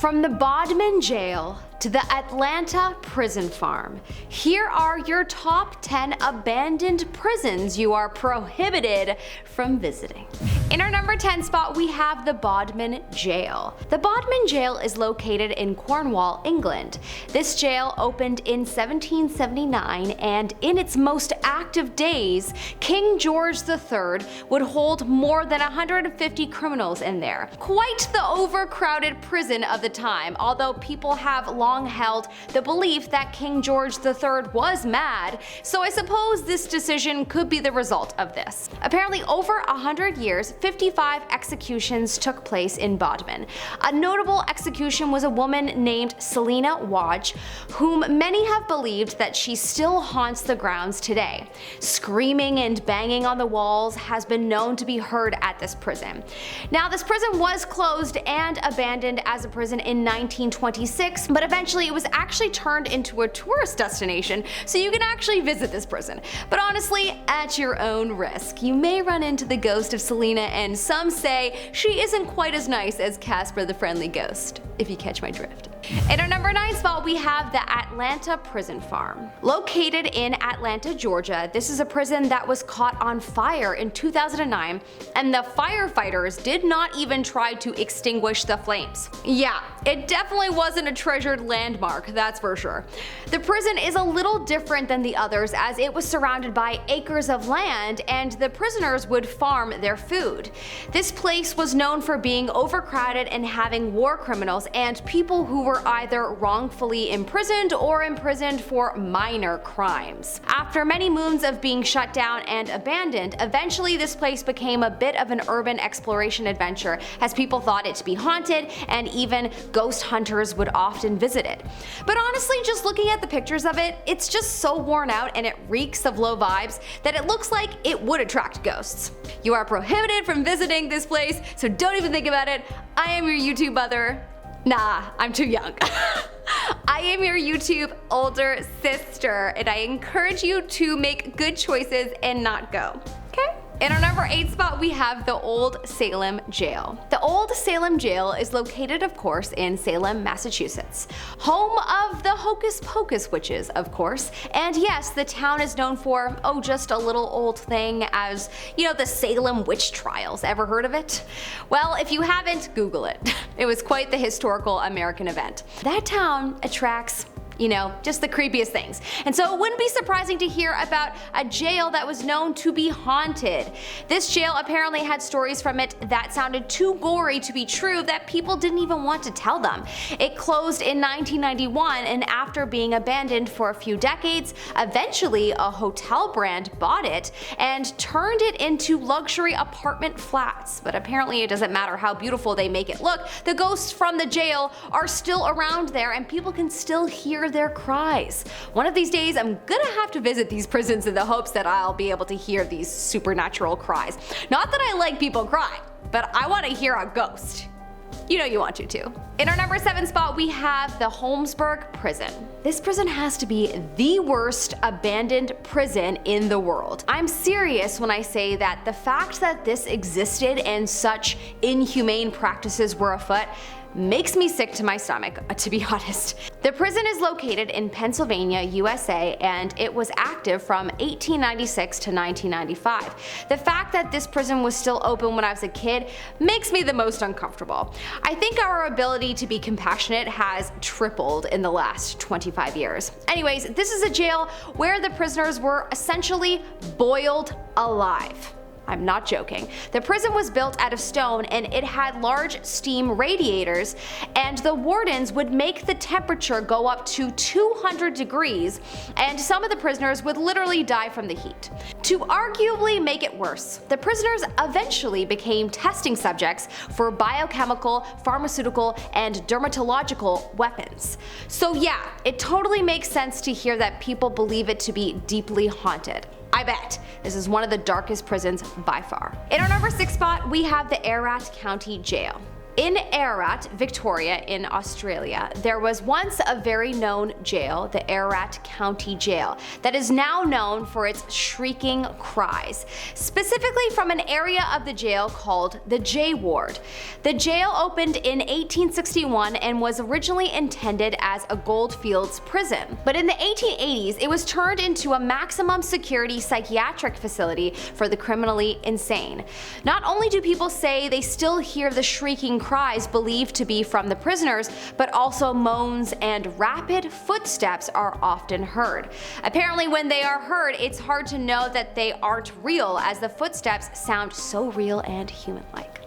From the Bodmin Jail to the Atlanta prison farm, here are your top 10 abandoned prisons you are prohibited from visiting. In our number 10 spot, we have the Bodmin Jail. The Bodmin Jail is located in Cornwall, England. This jail opened in 1779, and in its most active days, King George III would hold more than 150 criminals in there. Quite the overcrowded prison of the time, although people have long held the belief that King George III was mad, so I suppose this decision could be the result of this. Apparently, over 100 years, 55 executions took place in Bodmin. A notable execution was a woman named Selina Wadge, whom many have believed that she still haunts the grounds today. Screaming and banging on the walls has been known to be heard at this prison. Now, this prison was closed and abandoned as a prison in 1926, but eventually it was actually turned into a tourist destination, so you can actually visit this prison. But honestly, at your own risk. You may run into the ghost of Selina, and some say she isn't quite as nice as Casper the Friendly Ghost, if you catch my drift. In our number 9 spot, we have the Atlanta Prison Farm. Located in Atlanta, Georgia, this is a prison that was caught on fire in 2009, and the firefighters did not even try to extinguish the flames. Yeah, it definitely wasn't a treasured landmark, that's for sure. The prison is a little different than the others, as it was surrounded by acres of land, and the prisoners would farm their food. This place was known for being overcrowded and having war criminals and people who were either wrongfully imprisoned or imprisoned for minor crimes. After many moons of being shut down and abandoned, eventually this place became a bit of an urban exploration adventure, as people thought it to be haunted, and even ghost hunters would often visit it. But honestly, just looking at the pictures of it, it's just so worn out and it reeks of low vibes that it looks like it would attract ghosts. You are prohibited from visiting this place, so don't even think about it. I am your YouTube mother. Nah, I'm too young. I am your YouTube older sister, and I encourage you to make good choices and not go, okay? In our number 8 spot, we have the Old Salem Jail. The Old Salem Jail is located, of course, in Salem, Massachusetts. Home of the Hocus Pocus witches, of course. And yes, the town is known for, oh, just a little old thing as, you know, the Salem witch trials. Ever heard of it? Well, if you haven't, Google it. It was quite the historical American event. That town attracts, you know, just the creepiest things. And so it wouldn't be surprising to hear about a jail that was known to be haunted. This jail apparently had stories from it that sounded too gory to be true that people didn't even want to tell them. It closed in 1991, and after being abandoned for a few decades, eventually a hotel brand bought it and turned it into luxury apartment flats. But apparently it doesn't matter how beautiful they make it look, the ghosts from the jail are still around there and people can still hear their cries. One of these days, I'm gonna have to visit these prisons in the hopes that I'll be able to hear these supernatural cries. Not that I like people crying, but I want to hear a ghost. You know you want to too. In our number 7 spot, we have the Holmesburg Prison. This prison has to be the worst abandoned prison in the world. I'm serious when I say that the fact that this existed and such inhumane practices were afoot makes me sick to my stomach, to be honest. The prison is located in Pennsylvania, USA, and it was active from 1896 to 1995. The fact that this prison was still open when I was a kid makes me the most uncomfortable. I think our ability to be compassionate has tripled in the last 25 years. Anyways, this is a jail where the prisoners were essentially boiled alive. I'm not joking. The prison was built out of stone and it had large steam radiators, and the wardens would make the temperature go up to 200 degrees, and some of the prisoners would literally die from the heat. To arguably make it worse, the prisoners eventually became testing subjects for biochemical, pharmaceutical, and dermatological weapons. So yeah, it totally makes sense to hear that people believe it to be deeply haunted. I bet. This is one of the darkest prisons by far. In our number 6 spot, we have the Ararat County Jail. In Ararat, Victoria in Australia, there was once a very known jail, the Ararat County Jail, that is now known for its shrieking cries, specifically from an area of the jail called the J Ward. The jail opened in 1861 and was originally intended as a goldfields prison, but in the 1880s it was turned into a maximum security psychiatric facility for the criminally insane. Not only do people say they still hear the shrieking cries believed to be from the prisoners, but also moans and rapid footsteps are often heard. Apparently when they are heard, it's hard to know that they aren't real, as the footsteps sound so real and human-like.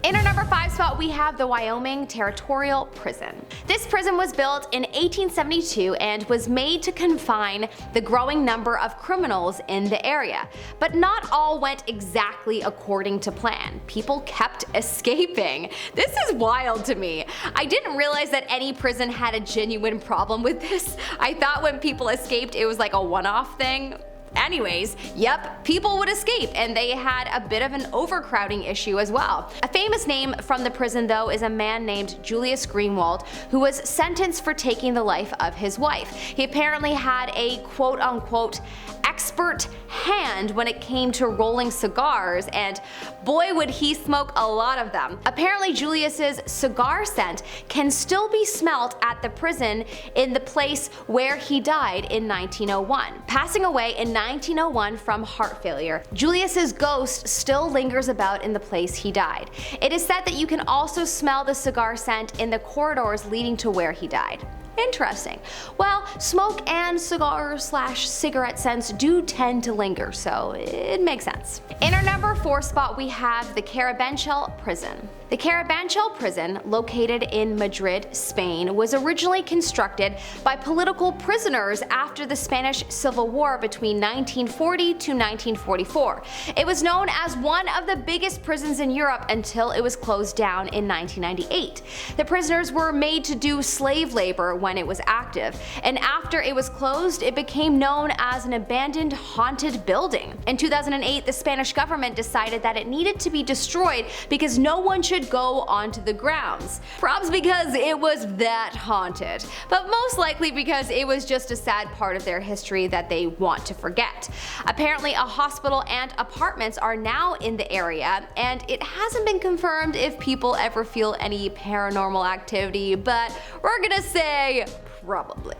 In our number 5 spot, we have the Wyoming Territorial Prison. This prison was built in 1872 and was made to confine the growing number of criminals in the area. But not all went exactly according to plan. People kept escaping. This is wild to me. I didn't realize that any prison had a genuine problem with this. I thought when people escaped it was like a one-off thing. Anyways, yep, people would escape, and they had a bit of an overcrowding issue as well. A famous name from the prison though is a man named Julius Greenwald, who was sentenced for taking the life of his wife. He apparently had a quote-unquote expert hand when it came to rolling cigars, and boy would he smoke a lot of them. Apparently Julius's cigar scent can still be smelt at the prison in the place where he died in 1901. Passing away in 1901 from heart failure, Julius's ghost still lingers about in the place he died. It is said that you can also smell the cigar scent in the corridors leading to where he died. Interesting. Well, smoke and cigar/cigarette scents do tend to linger, so it makes sense. In our number 4 spot, we have the Carabanchel Prison. The Carabanchel Prison, located in Madrid, Spain, was originally constructed by political prisoners after the Spanish Civil War between 1940 to 1944. It was known as one of the biggest prisons in Europe until it was closed down in 1998. The prisoners were made to do slave labor when it was active, and after it was closed, it became known as an abandoned, haunted building. In 2008, the Spanish government decided that it needed to be destroyed because no one should go onto the grounds. Perhaps because it was that haunted, but most likely because it was just a sad part of their history that they want to forget. Apparently a hospital and apartments are now in the area, and it hasn't been confirmed if people ever feel any paranormal activity, but we're gonna say probably.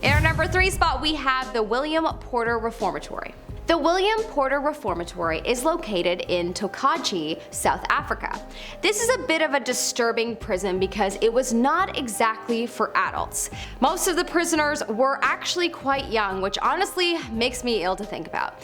In our number 3 spot, we have the William Porter Reformatory. The William Porter Reformatory is located in Tokachi, South Africa. This is a bit of a disturbing prison because it was not exactly for adults. Most of the prisoners were actually quite young, which honestly makes me ill to think about.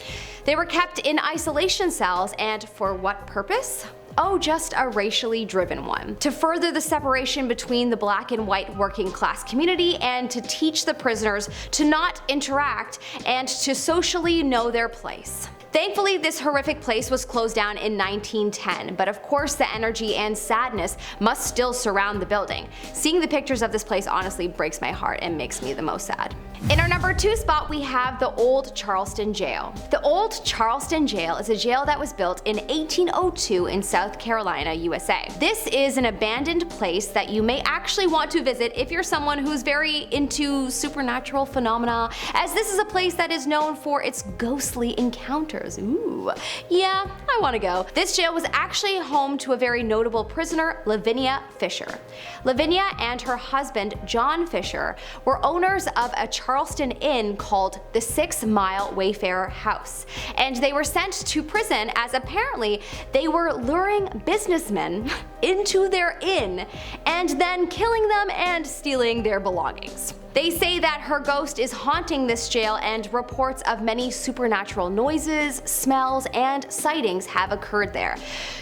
They were kept in isolation cells, and for what purpose? Oh, just a racially driven one. To further the separation between the black and white working class community, and to teach the prisoners to not interact and to socially know their place. Thankfully, this horrific place was closed down in 1910, but of course the energy and sadness must still surround the building. Seeing the pictures of this place honestly breaks my heart and makes me the most sad. In our number 2 spot, we have the Old Charleston Jail. The Old Charleston Jail is a jail that was built in 1802 in South Carolina, USA. This is an abandoned place that you may actually want to visit if you're someone who's very into supernatural phenomena, as this is a place that is known for its ghostly encounters. Ooh, yeah, I want to go. This jail was actually home to a very notable prisoner, Lavinia Fisher. Lavinia and her husband, John Fisher, were owners of a Charleston Inn called the 6 Mile Wayfarer House, and they were sent to prison as apparently they were luring businessmen into their inn and then killing them and stealing their belongings. They say that her ghost is haunting this jail, and reports of many supernatural noises, smells, and sightings have occurred there.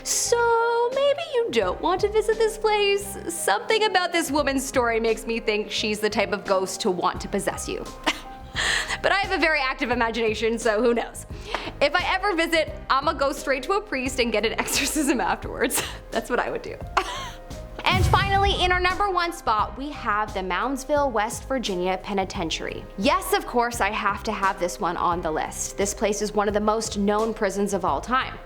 So maybe you don't want to visit this place. Something about this woman's story makes me think she's the type of ghost to want to possess you. But I have a very active imagination, so who knows. If I ever visit, I'ma go straight to a priest and get an exorcism afterwards. That's what I would do. And finally, in our number 1 spot, we have the Moundsville, West Virginia Penitentiary. Yes, of course, I have to have this one on the list. This place is one of the most known prisons of all time.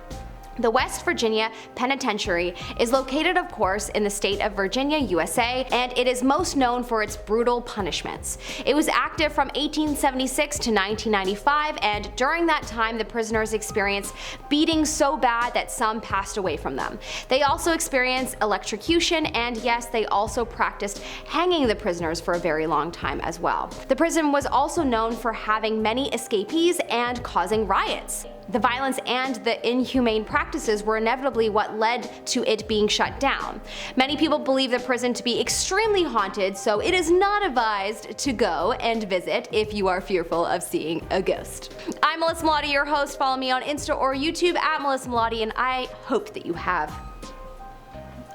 The West Virginia Penitentiary is located, of course, in the state of Virginia, USA, and it is most known for its brutal punishments. It was active from 1876 to 1995, and during that time the prisoners experienced beatings so bad that some passed away from them. They also experienced electrocution, and yes, they also practiced hanging the prisoners for a very long time as well. The prison was also known for having many escapees and causing riots. The violence and the inhumane practices were inevitably what led to it being shut down. Many people believe the prison to be extremely haunted, so it is not advised to go and visit if you are fearful of seeing a ghost. I'm Melissa Melotti, your host. Follow me on Insta or YouTube at Melissa Melotti, and I hope that you have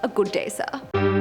a good day, sir.